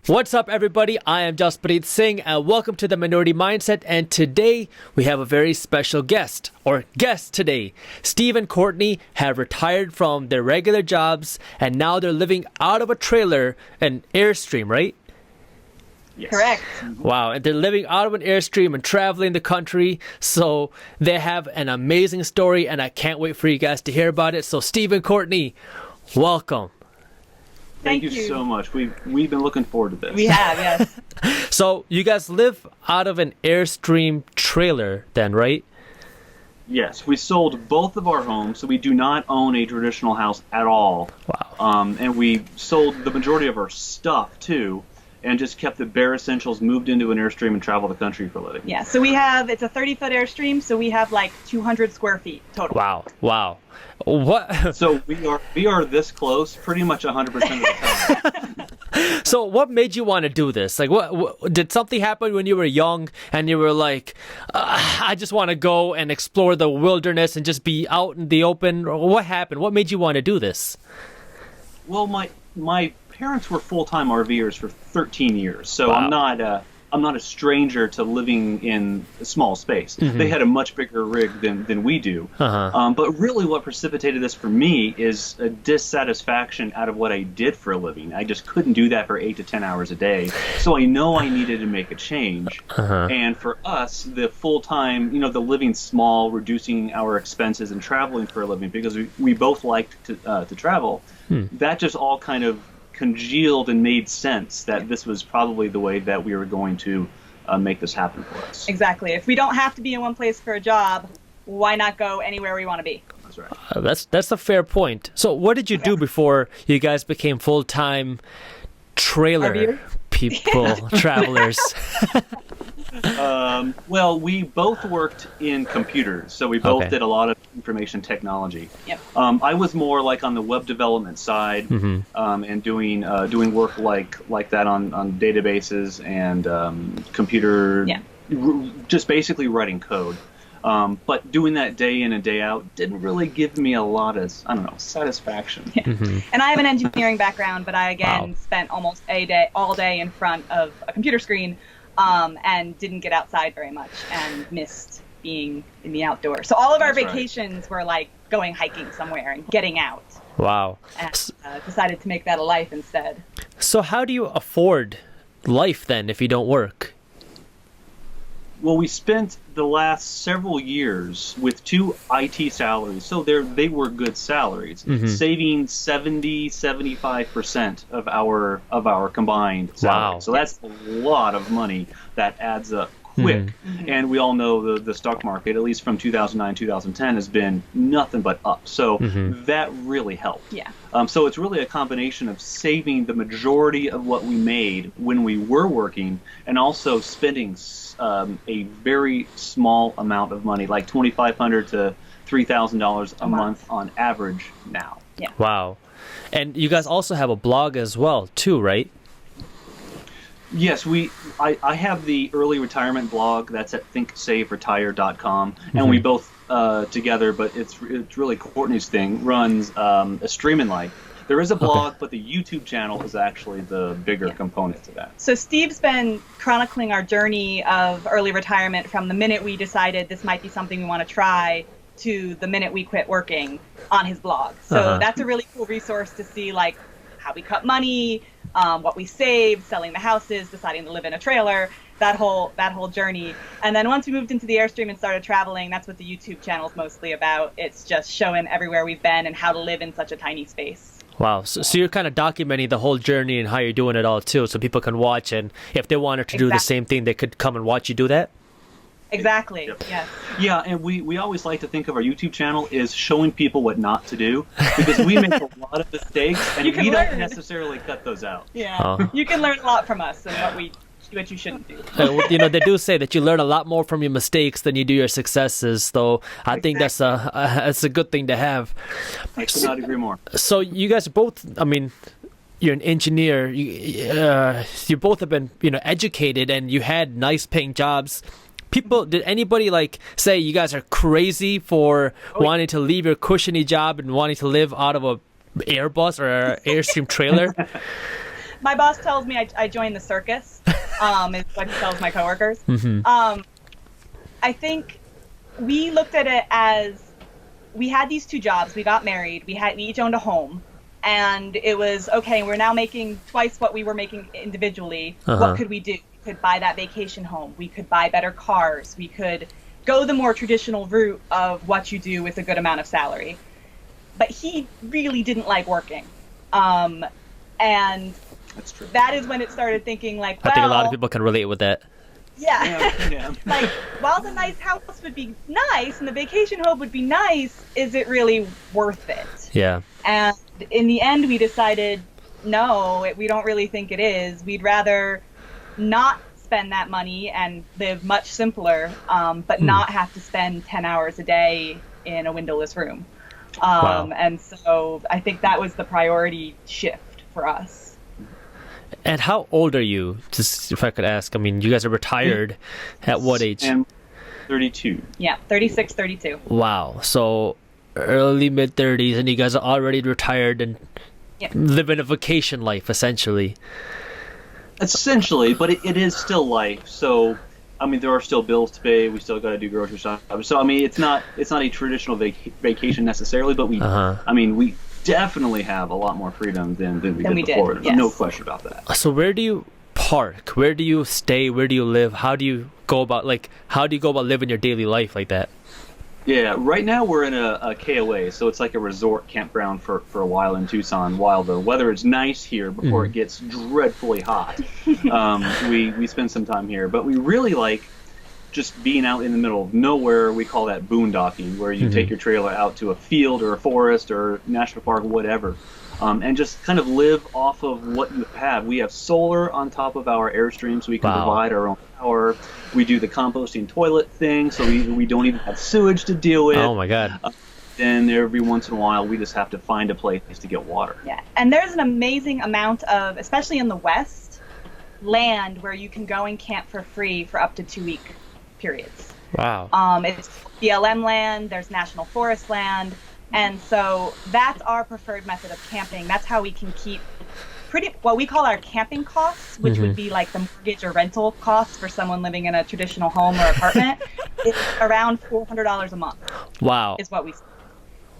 What's up, everybody? I am Jaspreet Singh, and welcome to the Minority Mindset. And today we have a very special guest, or guests today. Steve and Courtney have retired from their regular jobs, and now they're living out of a trailer, an Airstream, right? Yes. Correct. Wow, and they're living out of an Airstream and traveling the country. So they have an amazing story, and I can't wait for you guys to hear about it. So Steve and Courtney, welcome. Thank you so much. We've been looking forward to this. We have, yes. So you guys live out of an Airstream trailer then, right? Yes, we sold both of our homes, so we do not own a traditional house at all. Wow. And we sold the majority of our stuff too, and just kept the bare essentials, moved into an Airstream, and travel the country for a living. Yeah, so it's a 30-foot Airstream, so we have like 200 square feet total. Wow. What? So we are this close pretty much 100% of the time. So what made you want to do this? Like, what did something happen when you were young and you were like, I just want to go and explore the wilderness and just be out in the open? Or what happened? What made you want to do this? Well, my parents were full-time RVers for 13 years, so Wow. I'm not a stranger to living in a small space. Mm-hmm. They had a much bigger rig than we do. Uh-huh. But really what precipitated this for me is a dissatisfaction out of what I did for a living. I just couldn't do that for 8 to 10 hours a day. So I know I needed to make a change. Uh-huh. And for us, the full-time, the living small, reducing our expenses and traveling for a living, because we both liked to travel, that just all kind of congealed and made sense that this was probably the way that we were going to make this happen for us. Exactly. If we don't have to be in one place for a job, why not go anywhere we want to be? That's right. That's a fair point. So what did you do before you guys became full-time trailer RVers? people, travelers? Well, we both worked in computers, so we both Okay. did a lot of information technology. Yep. I was more like on the web development side, and doing work like that on databases and computer, Yeah. just basically writing code. But doing that day in and day out didn't really give me a lot of, satisfaction. Yeah. And I have an engineering background, but I, again, Wow. spent almost all day in front of a computer screen and didn't get outside very much and missed being in the outdoors. So all of our That's right. vacations were like going hiking somewhere and getting out. Wow. And decided to make that a life instead. So how do you afford life then if you don't work? Well, we spent the last several years with 2 IT salaries, so they were good salaries, saving 75% of our combined salary. Wow. So that's a lot of money that adds up quick. And we all know the stock market, at least from 2009, 2010, has been nothing but up. So that really helped. Yeah. So it's really a combination of saving the majority of what we made when we were working and also spending a very small amount of money, like $2,500 to $3,000 a month on average now. Yeah. Wow. And you guys also have a blog as well, too, right? Yes, I have the early retirement blog that's at thinksaveretire.com, and we both together, but it's really Courtney's thing, runs a streaming life. There is a blog, but the YouTube channel is actually the bigger component to that. So Steve's been chronicling our journey of early retirement from the minute we decided this might be something we want to try to the minute we quit working on his blog. So that's a really cool resource to see like how we cut money, what we saved, selling the houses, deciding to live in a trailer, that whole journey. And then once we moved into the Airstream and started traveling, that's what the YouTube channel is mostly about. It's just showing everywhere we've been and how to live in such a tiny space. Wow. So you're kind of documenting the whole journey and how you're doing it all, too, so people can watch. And if they wanted to do the same thing, they could come and watch you do that? Exactly. Yep. Yes. Yeah, and we always like to think of our YouTube channel as showing people what not to do, because we make a lot of mistakes, and we don't necessarily cut those out. Yeah. You can learn a lot from us and what you shouldn't do. They do say that you learn a lot more from your mistakes than you do your successes, though I think that's a good thing to have. I could not agree more. So you guys both, you're an engineer, you both have been, educated, and you had nice paying jobs. Did anybody say you guys are crazy for wanting to leave your cushiony job and wanting to live out of a Airbus or an Airstream trailer? My boss tells me I joined the circus, is what he tells my coworkers. I think we looked at it as we had these 2 jobs. We got married. We each owned a home. And it was, okay, we're now making twice what we were making individually. What could we do? We could buy that vacation home. We could buy better cars. We could go the more traditional route of what you do with a good amount of salary. But he really didn't like working. And That's true. that is when it started thinking like, well, I think a lot of people can relate with that. Yeah. Like, while the nice house would be nice and the vacation home would be nice, is it really worth it? Yeah. And in the end, we decided, no, we don't really think it is. We'd rather not spend that money and live much simpler, but not have to spend 10 hours a day in a windowless room. Wow. And so I think that was the priority shift for us. And how old are you? Just if I could ask. I mean, you guys are retired. At what age? I'm 32. Yeah, 36, 32. Wow. So early mid 30s, and you guys are already retired and living a vacation life, essentially. Essentially, but it is still life. So, I mean, there are still bills to pay. We still got to do grocery shopping. So, I mean, it's not a traditional vacation necessarily, but I mean, we definitely have a lot more freedom than we did before. Yes. No question about that. So where do you park? Where do you stay? Where do you live? How do you go about living your daily life like that? Yeah, right now we're in a KOA, so it's like a resort campground for a while in Tucson. While the weather is nice here before it gets dreadfully hot, we spend some time here. But we really like just being out in the middle of nowhere. We call that boondocking, where you take your trailer out to a field or a forest or national park or whatever, and just kind of live off of what you have. We have solar on top of our Airstream, so we can provide our own power. We do the composting toilet thing, so we don't even have sewage to deal with. Oh my God. Then every once in a while, we just have to find a place to get water. Yeah, and there's an amazing amount of, especially in the West, land where you can go and camp for free for up to 2-week periods. Wow. It's BLM land, there's national forest land, and so that's our preferred method of camping. That's how we can keep what we call our camping costs, which would be like the mortgage or rental costs for someone living in a traditional home or apartment, is around $400 a month. Wow. Is what we spend.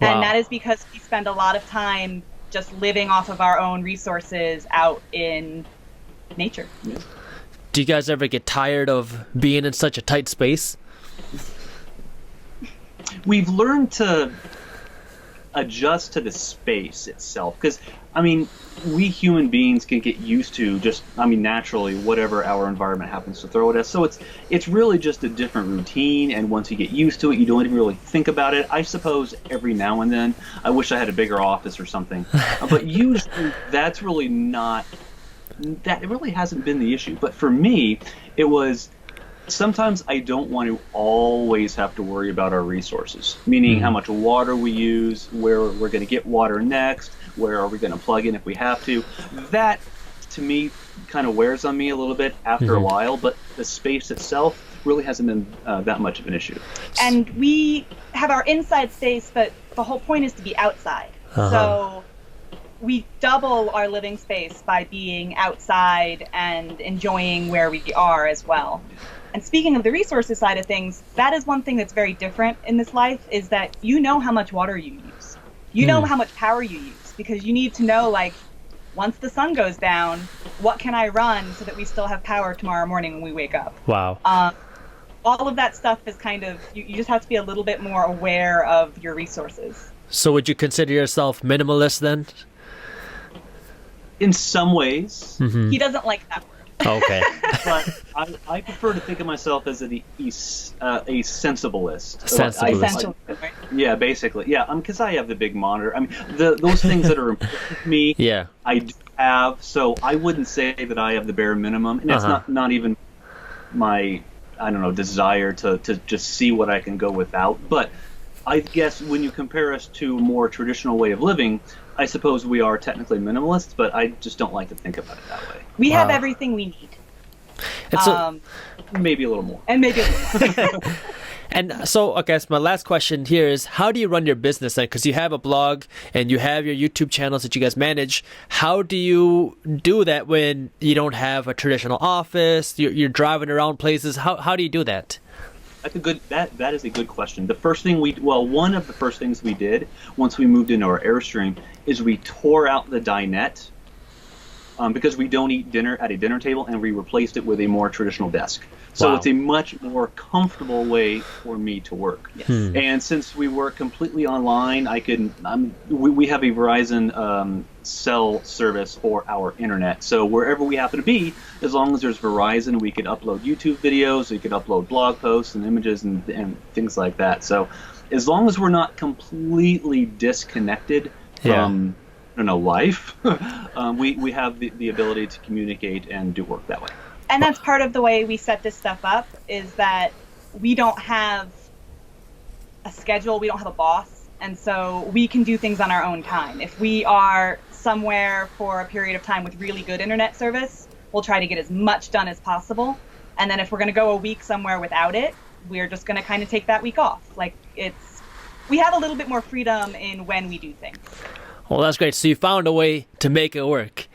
Wow. And that is because we spend a lot of time just living off of our own resources out in nature. Yeah. Do you guys ever get tired of being in such a tight space? We've learned to adjust to the space itself, because I mean, we human beings can get used to just, I mean, naturally whatever our environment happens to throw at us. So it's really just a different routine, and once you get used to it, you don't even really think about it. I suppose every now and then I wish I had a bigger office or something, but usually that's really not, that really hasn't been the issue. But for me, it was, sometimes I don't want to always have to worry about our resources, meaning how much water we use, where we're going to get water next, where are we going to plug in if we have to. That, to me, kind of wears on me a little bit after a while, but the space itself really hasn't been that much of an issue. And we have our inside space, but the whole point is to be outside. So we double our living space by being outside and enjoying where we are as well. And speaking of the resources side of things, that is one thing that's very different in this life, is that you know how much water you use. You know how much power you use, because you need to know, like, once the sun goes down, what can I run so that we still have power tomorrow morning when we wake up? Wow. All of that stuff is kind of, you just have to be a little bit more aware of your resources. So would you consider yourself minimalist then? In some ways. He doesn't like that word. Okay. But I prefer to think of myself as a sensibilist. Sensibilist. Right? Yeah, basically. Yeah, because I have the big monitor. I mean, those things that are important to me, Yeah. I do have. So I wouldn't say that I have the bare minimum, and it's not even my, I don't know, desire to just see what I can go without. But I guess when you compare us to a more traditional way of living, I suppose we are technically minimalists, but I just don't like to think about it that way. We have everything we need. It's Maybe a little more. And maybe a little more. And so, I guess my last question here is, how do you run your business? Because you have a blog and you have your YouTube channels that you guys manage. How do you do that when you don't have a traditional office? You're driving around places. How do you do that? That's a good. That is a good question. The first thing one of the first things we did once we moved into our Airstream is we tore out the dinette. Because we don't eat dinner at a dinner table, and we replaced it with a more traditional desk. So It's a much more comfortable way for me to work. Yes. And since we work completely online, we have a Verizon cell service for our internet. So wherever we happen to be, as long as there's Verizon, we could upload YouTube videos, we could upload blog posts and images and things like that. So as long as we're not completely disconnected from life, we have the ability to communicate and do work that way. And that's part of the way we set this stuff up, is that we don't have a schedule, we don't have a boss, and so we can do things on our own time. If we are somewhere for a period of time with really good internet service, we'll try to get as much done as possible. And then if we're going to go a week somewhere without it, we're just going to kind of take that week off. We have a little bit more freedom in when we do things. Well, that's great. So you found a way to make it work.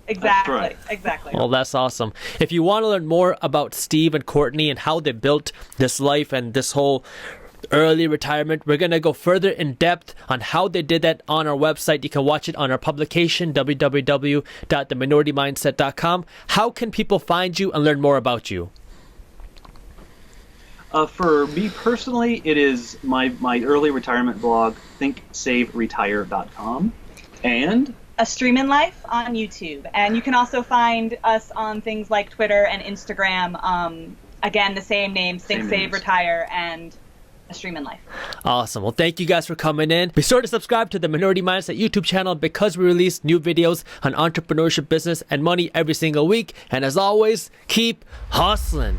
Exactly. Right. Exactly. Well, that's awesome. If you want to learn more about Steve and Courtney and how they built this life and this whole early retirement, we're going to go further in depth on how they did that on our website. You can watch it on our publication, www.theminoritymindset.com. How can people find you and learn more about you? For me personally, it is my early retirement blog, thinksaveretire.com, and A Stream in Life on YouTube. And you can also find us on things like Twitter and Instagram. Again, the same names, Think Save Retire and A Stream in Life. Awesome. Well, thank you guys for coming in. Be sure to subscribe to the Minority Mindset YouTube channel because we release new videos on entrepreneurship, business, and money every single week. And as always, keep hustling.